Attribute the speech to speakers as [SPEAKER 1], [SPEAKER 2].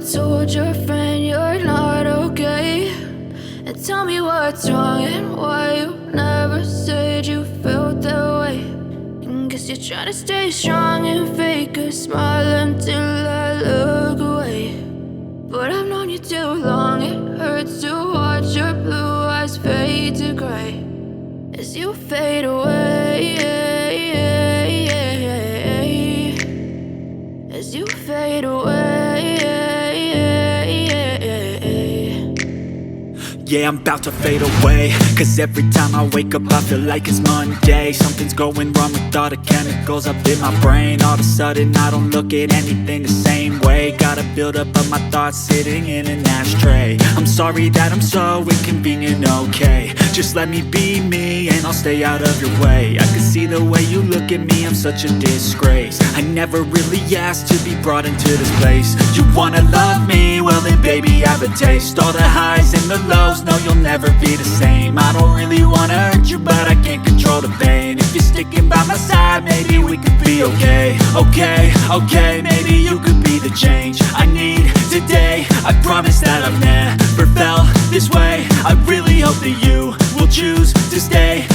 [SPEAKER 1] told your friend you're not okay? And tell me what's wrong and why you never said you felt that way. And guess you're trying to stay strong and fake a smile until I look away. But I've known you too long, it hurts to watch your blue eyes fade to gray as you fade away, as you fade away.
[SPEAKER 2] Yeah, I'm about to fade away, cause every time I wake up I feel like it's Monday. Something's going wrong with all the chemicals up in my brain. All of a sudden I don't look at anything the same way. Got a build up of my thoughts sitting in an ashtray. I'm sorry that I'm so inconvenient, okay? Just let me be me and I'll stay out of your way. I can see the way you look at me, I'm such a disgrace. I never really asked to be brought into this place. You wanna love me? Well then baby have a taste. All the highs and the lows, no, you'll never be the same. I don't really wanna hurt you, but I can't control the pain. If you're sticking by my side, maybe we could be okay. Okay, maybe you could be the change I need today. I promise that I've never felt this way. I really hope that you will choose to stay.